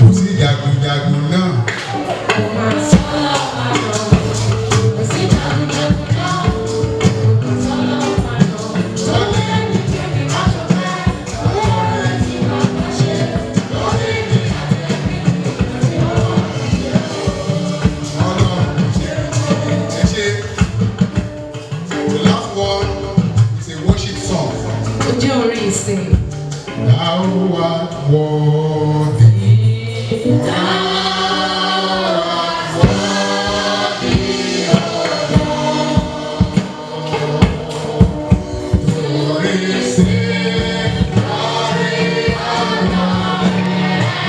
kò sí jagunjagun náà. Thou art worthy. Thou art worthy of to receive glory, honor,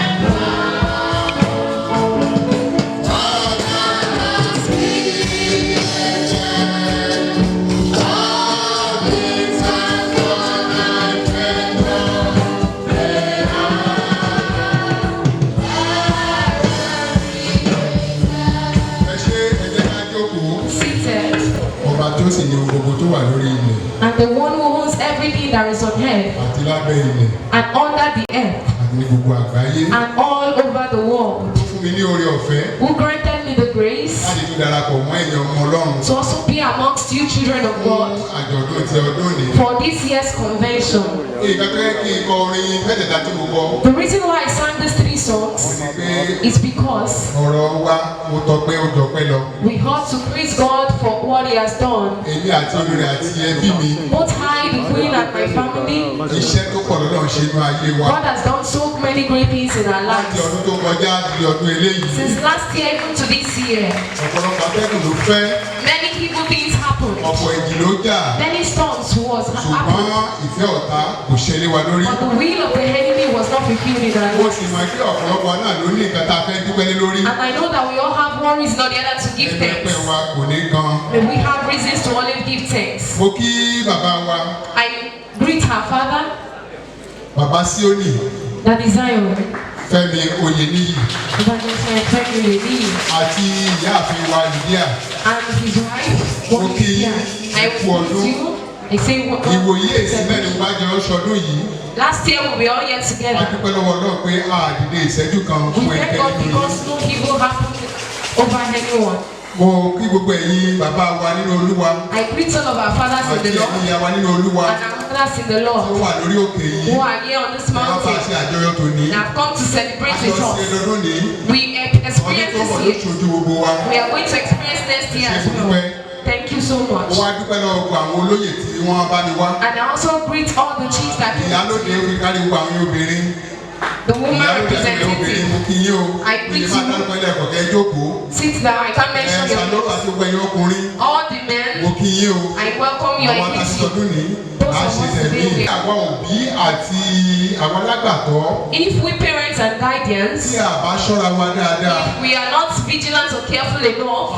and power. Father, Spirit, all things are for thy praise. And the one who owns everything that is on earth and under the earth and all over the world, who granted me the grace to also be amongst you children of God for this year's convention. The reason why I sang these 3 songs is because we ought to praise God for what He has done. Both I, the Queen, and my family, God has done so many great things in our lives. Since last year even to this year, many evil things happened. Many storms was happened. But the will of the enemy was not fulfilled in our lives. And I know that we all have one reason or the other to give thanks. And we have reasons to always give thanks. I greet her father, Baba Sioni, that is Zion, Fẹ́mi Oyeniyi, àti ìyáàfin wa Lydia, and his wife. I greet you. I say ìwòye èsì mẹ́rin bá jẹ́ ọ̀ṣọ́dún yìí. Last year we were all here together. A dúpẹ́ lọ́wọ́ Ọlọ́run pé àdìde ìṣẹ́jú kan fún ẹnikẹ́ni. We thank God because no evil happened over anyone. Mo kí gbogbo ẹ̀yin bàbá wa nínú Olúwa. I greet all of our fathers in the Lord. Àti ẹ̀yin ìyá wa nínú Olúwa. And our mothers in the Lord. Tí ó wà lórí òkè yìí. Who are here on this mountain. Wọ́n bá ṣe àjọyọ̀ tòní. And have come to celebrate with us. Àjọṣe lọ́dún ní. We experience this year. We are going to experience next year as well. Thank you so much. Mo wá dúpẹ́ lọ́wọ́ gbogbo àwọn olóyè tí wọ́n bá mi wá. And I also greet all the chiefs that came. Ìyálóde orí kárí gbogbo àwọn obìnrin. The woman representative. I greet you. Sit down. I can't mention your name. All the men. I welcome you. I greet you. Those of us today. If we parents and guardians, if we are not vigilant or careful enough,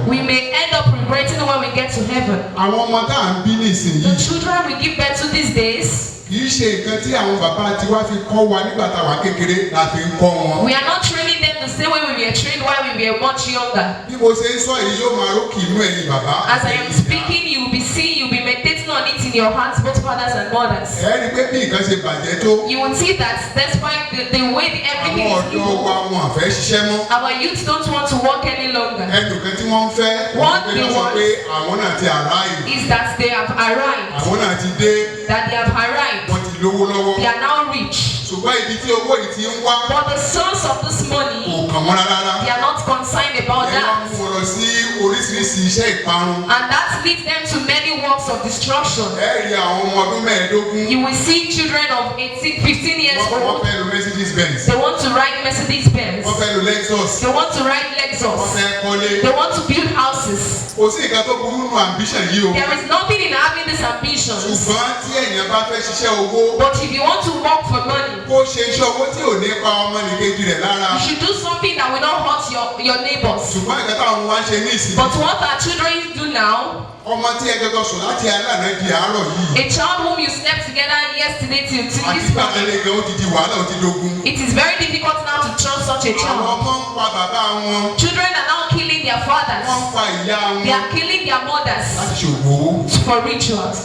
we may end up regretting when we get to heaven. The children we give birth to these days, kì í ṣe nǹkan tí àwọn bàbá tiwa fi kọ́ wa nígbà tá a wà kékeré la fi ń kọ́ wọn. We are not training them the same way we were trained while we were much younger. Bí mo ṣe ń sọ èyí yóò máa rókì inú ẹ̀yin bàbá. As I am speaking, you will be seeing, you will be meditating on it in your hearts, both fathers and mothers. Ẹ rí i pé bí nǹkan ṣe bàjẹ́ tó. You will see that despite the way everything is evil, àwọn ọ̀dọ́ wa wọn àfẹ́ ṣiṣẹ́ mọ́. Our youth don't want to work any longer. Ẹnìkan tí wọ́n ń fẹ́. What they want àwọn náà ti arrive. Is that they have arrived. Àwọn náà ti dé. That they have arrived. Wọ́n ti lówó lọ́wọ́. They are now rich. Ṣùgbọ́n ibi tí owó yìí ti ń wá. But the source of this money. Kò kàn wọ́n rárá. They are not concerned about that. Ẹ wá mú wọn lọ sí oríṣiríṣi iṣẹ́ ìparun. And that leads them to many works of destruction. Ẹ rí àwọn ọmọ ọdún mẹ́ẹ̀ẹ́dógún. You will see children of 15 years old. Wọ́n fẹ́ lo Mercedes Benz. They want to ride Mercedes Benz. Wọ́n fẹ́ lo Lexus. They want to ride Lexus. Wọ́n fẹ́ kọ́lé. They want to build houses. Kò sí nǹkan tó burú nínú ambition yìí o. There is nothing in having these ambitions. Ṣùgbọ́n tí èèyàn bá fẹ́ ṣiṣẹ́ owó. But if you want to work for money. Kó ṣe iṣẹ́ owó tí ò ní pa ọmọ nìkejì rẹ̀ lára. You should do something that will not hurt your neighbors. Ṣùgbọ́n nǹkan táwọn wá ń ṣe ní ìsìn. But what our children do now. Ọmọ tí ẹ gbẹgbẹ sùn láti aláàánú di àárọ̀ yìí. A child whom you slept together yesterday till this morning. Àti gbàgbé gan ó ti di wàhálà ó ti dogun. It is very difficult now to trust such a child. Àwọn ọmọ ń pa bàbá wọn. Children are now killing their fathers. Wọ́n ń pa ìyá wọn. They are killing their mothers. Láti ṣòwò. For rituals.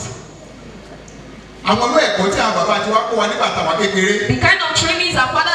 Àwọn ọlọ́ ẹ̀kọ́ tí àwọn bàbá ti wá kó wa nígbà táwa kékeré. The kind of trainings our fathers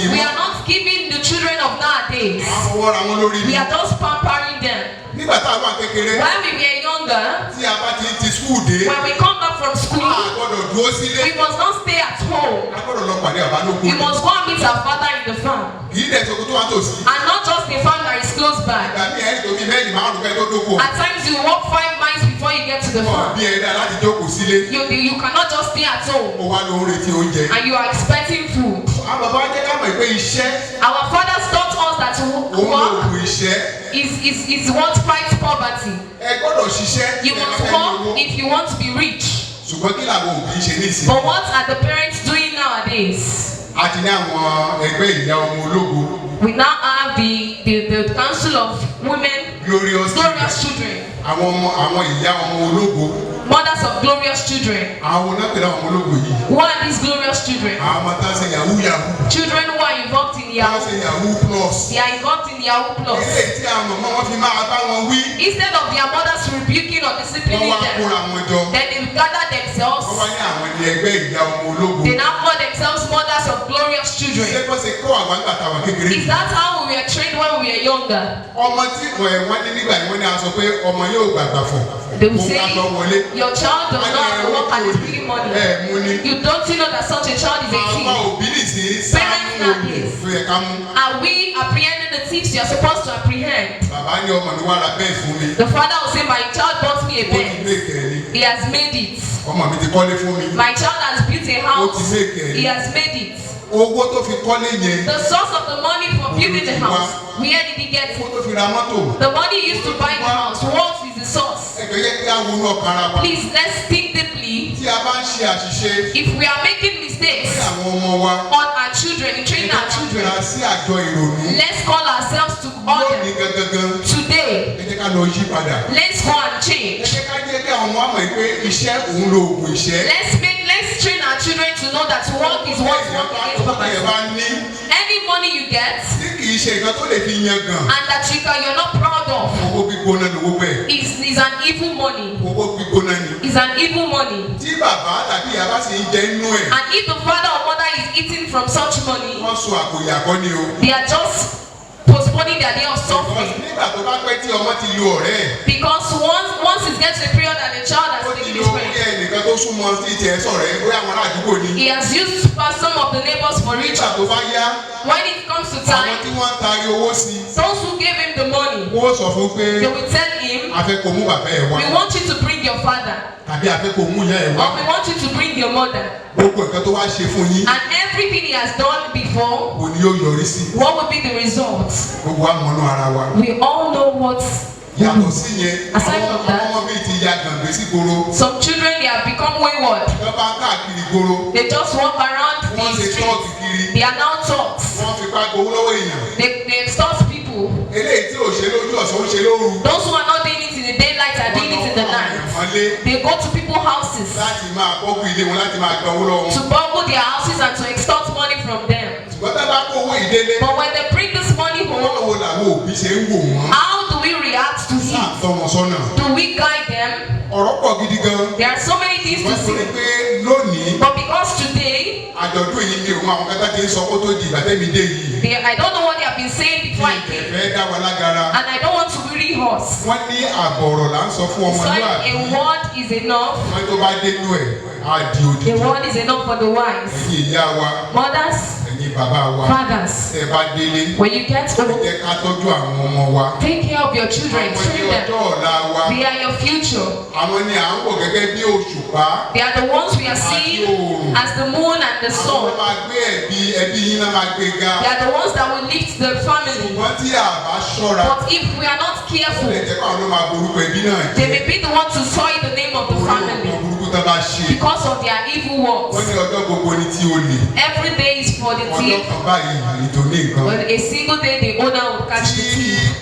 ìsinyìí. We are not giving the children of nowadays. Àwọn ọ̀rọ̀ àwọn lórí We mi. are just pampering them. Nígbà tá a wà kékeré. When we were younger, Tí a bá ti school dé. when we come back from school, A gbọ́dọ̀ dúró sílé. we must not stay at home. A gbọ́dọ̀ lọ pàdé bàbá lóko. We must go and meet our father in the farm. Kì í dẹ̀ sọ́kò tó wá tòsí. And not just the farm that is close by. Ìgbà míì ẹ̀rí tó bí mẹ́rin márùn-ún kẹ́ tó dóko. At times you walk 5 miles before you get to the farm. Bí ẹ̀dá láti jókòó sílé. You cannot just stay at home. Ó wá ló ń retí oúnjẹ. And you are expecting food. Àwọn bàbá wa jẹ́ ká mọ̀ pé iṣẹ́. Our fathers taught us that Òun ló work kù iṣẹ́. is what fights poverty. Ẹ gbọ́dọ̀ ṣiṣẹ́. You must work if you want to be rich. Ṣùgbọ́n kí làwọn òbí ṣe nísìnyí? But what are the parents doing nowadays? A ti ní àwọn ẹgbẹ́ ìyá ọmọ ológo. We now have the Council of Women Glorious Children. Àwọn ìyá ọmọ ológo. Mothers of glorious children. Àwọn onápẹ̀lẹ̀ ọmọ ológo yìí. Who are these glorious children? Àwọn ọmọ tá a ṣe yahoo. Children who are involved in Tá a Yahoo. ṣe yahoo plus. They are involved in Yahoo Plus. Ilé tí àwọn ọmọ wọn fi máa bá wọn wí. Instead of their mothers rebuking or Wọ́n disciplining wá them, kóra wọn jọ. then they gather themselves. Wọ́n wá ní àwọn ní ẹgbẹ́ ìyá ọmọ ológo. They now call themselves mothers of glorious Ṣé children. kó ṣe kó àwọn àgbà táwọn kékeré? Is that how we were trained when we were younger? Ọmọ tí wọ́n ní nígbà yìí wọ́n ní a sọ pé ọmọ yóò gbàgbà fọ̀. They will Mo say, ká lọ wọlé. your child does not have to work and is bringing money. Mo ní. You don't know that such a child is a Àwọn thief. òbí nìsín sáánú olè tó yẹ ká mú. Are we apprehending the thieves you are supposed to apprehend? Bàbá ní ọmọ mi wá ra bẹ́ẹ̀ fún mi. The father will say, my child bought me a Ó ti bed. méèkì ni. He has made it. Ọmọ mi ti kọ́lé fún mi. My child has built a house. Ó ti make it. He has made it. Owó tó fi kọ́lé yẹn. The source of the money for building the house, where did he get Owó it? tó fi ra mọ́tò. The money he used to buy the house, what is the source? Ẹgbẹ́ yẹ kí á wọnú ọkàn ara wa. Please, let's think deeply. Tí a bá ń ṣe àṣìṣe. If we are making mistakes Ní àwọn ọmọ wa. on our children, in training our children, Ẹ sí àjọ ìrònú. let's call ourselves to order. Lónìí gangan. Today, Ẹ jẹ́ ká lọ yí padà. let's go and Ẹ change. jẹ́ ká jẹ́ kí àwọn ọmọ àmọ̀ pé iṣẹ́ òun lo oògùn ìṣẹ́. Let's train our children to know that work is what work against Owó tẹ̀yẹ̀ poverty. bá ní. Any money you get Tí kì í ṣe nǹkan tó lè fi yan gan. and that you're not proud of Owó gbígbóná lówó bẹ́ẹ̀. is an evil money. Owó gbígbóná ni. Is an evil money. Tí bàbá tàbí ìyá bá sì ń jẹ inú ẹ̀. And if the father or mother is eating from such money, Wọ́n sọ àkòyà kọ́ ni o. they are just postponing their day of suffering. Nígbà tó bá pẹ́ tí ọmọ ti lu ọ̀rẹ́ ẹ̀. Because once it gets to a period and the child has Ó ti taken lo his orí friend, ẹnìkan tó súnmọ́ sí tiẹ̀ sọ̀rọ̀ ẹ̀ bóyá àwọn aládùúgbò ni. he has used some of the neighbors for Nígbà ritual. tó bá yá, When it comes to àwọn time, tí wọ́n ń tari owó sí i. those who gave him the money, Wọ́n sọ fún pé they will tell him, a fẹ́ kó mú bàbá ẹ̀ wá. we want you to bring your father, Tàbí a fẹ́ kó mú ìyá ẹ̀ wá. or we want you to bring your mother. Gbogbo nǹkan tó wá ṣe fún yín. And everything he has done before, Kò ní yóò yọrí sí. what will be the result? Gbogbo wa mọ̀nú ara wa. We all know what. Yàtọ̀ sí yẹn, Aside àwọn from that, ọmọ mi ti ya gàngbé sí gbòòrò. Some children, they have become wayward. Wọ́n bá ń káàkiri gbòòrò. They just walk around Wọ́n the ṣe tọ́ọ̀kì streets. kiri. They are now thugs. Wọ́n fipá gbowó lọ́wọ́ èèyàn. They extort people. Eléyìí tí ò ṣe lójú ọ̀sán ó ṣe lóru. Those who are not doing it in the daylight are doing it in the night. They go to people's houses Láti máa bọ́kù ilé wọn láti máa gba owó lọ́wọ́ to wọn. burgle their houses and to extort money from them. Ṣùgbọ́n tá a bá kó owó ìdélé. But when they bring this money home, Báwo làwọn òbí ṣe ń wò wọ́n? how do we react to Sáà it? tọ́ wọn sọ́nà. Do we guide them? Ọ̀rọ̀ pọ̀ gidi gan. There are so many things to Wọ́n sọ say. pé lónìí But because today, àjọ̀dún yìí ni òun àwọn kátà ti ń sọ kó tó di ìgbà tẹ́mi dé yìí. I don't know what they have been saying before I came. Ìfẹ́ dá wa lágara. And I don't want to weary horse. Wọ́n ní àbọ̀rọ̀ là ń sọ fún So ọmọlúwàbí. a word is enough. Wọ́n tó bá dénú ẹ̀ á di A òdìdí. word is enough for the wise. Ẹ̀yin ìyá wa, Mothers, ẹ̀yin bàbá wa, fathers, ẹ bá délé. when you get Ẹ home, jẹ́ ká tọ́jú àwọn ọmọ wa. take care of your children, Àwọn ní train ọjọ́ them. ọ̀la wa. They are your future. Àwọn ni à ń wò gẹ́gẹ́ bí òṣùpá. They are the ones we are seeing as the moon and the Àwọn sun. tó máa gbé ẹbí yín náà máa gbé ga. They are the ones that will lift the family. Ṣùgbọ́n tí a bá ṣọ́ra, But if we are not ó careful, lè jẹ́ pé àwọn ló máa borúkọ ẹbí náà they jẹ́. may be the one to soil the name of the Orí family ọ̀pọ̀ burúkú tó bá ṣe. because of their evil Wọ́n works. ní ọjọ́ gbogbo ní tí o lè. Every day is for the Ọjọ́ thief, kan báyìí ètò ní nǹkan. but a single day the owner will catch the Tí thief.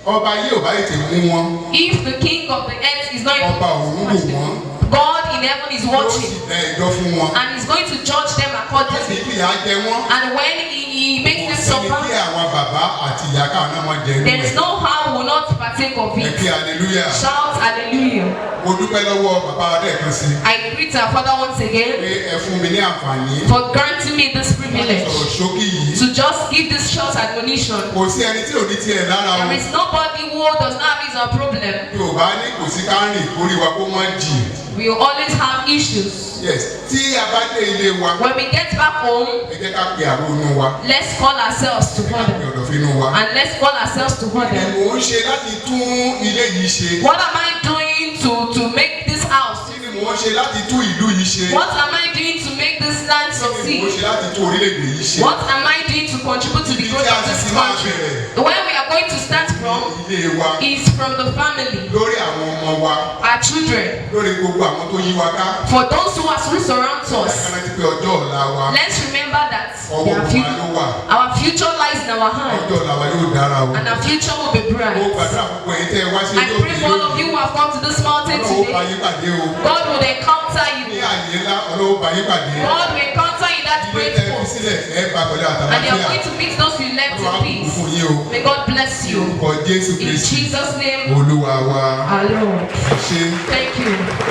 ọba yìí ò bá ètè mú wọn, If the king of the earth is not able ọba òun to wò catch wọ́n, them, God in heaven is yóò sì watching dá ẹjọ́ fún wọn. and is going to judge them Wọ́n sì accordingly. fi ìyà jẹ wọ́n. And when he makes Kò them sẹ́ni tí suffer, àwọn bàbá àti ìyá yá káwọn náà máa jẹ inú There is ẹ̀. no how we will not partake of Ẹ kí it. hallelujah. Shout hallelujah. Mo dúpẹ́ lọ́wọ́ bàbá wa lẹ́ẹ̀kan sí. I greet our Father once again Pé ẹ fún mi ní àǹfààní. for granting me this privilege Sọ̀rọ̀ ṣókí yìí. to just give this short admonition. Kò sí ẹni tí ò ní tiẹ̀ lára o. There is nobody who does not have his own problem. Yorùbá ní kò sí ká rìn kórè wa kó má jì. We will always have issues. Yes, tí a bá dé ilé wa. When we get back home, Ẹ jẹ́ ká pe àwọn inú wa. let's call ourselves to Ẹ ká pe order. ọ̀dọ̀ fínú wa. And let's call ourselves to order. Mò ń ṣe láti tún ilé yìí ṣe. What am I doing to make this house? Kí ni mò ń ṣe láti tún ìlú yìí ṣe? What am I doing to make this land Kí ni mò ń succeed? ṣe láti tún orílẹ̀-èdè yìí ṣe? What am I doing to contribute to the Ibi growth tí a of ti this ti máa country? bẹ̀rẹ̀. Where we are going to start from Ilé wa. is from the family, Lórí àwọn ọmọ wa. our children, Lórí gbogbo àwọn tó yí wa ká. for those who surround us. Ká rántí pé ọjọ́ ọ̀la wa. Let's remember that Ọwọ́ their wa ló wà. our future lies in our hand, Ọjọ́ ọ̀la wa yóò dára o. and our future will be Mo bright. gbàdúrà gbogbo ẹ̀yin tẹ́ ẹ wá sí I ojú pray for all of you who have come to this mountain Ọlọ́run ó bá today. yín pàdé o. God will encounter Ní you. àyè ńlá Ọlọ́run ó bá yín pàdé. God will encounter you that Ilé great tẹ́ ẹ fi hope, sílẹ̀ ẹ bá pẹ̀lú and you are àtàlàfíà. going to meet those you left Ọlọ́run á in bùkún peace. fún yín o. May God bless you. Orúkọ Jésù In Kristi. Jesus' name, Olúwa wa. our Lord. Ẹ ṣé. Thank you.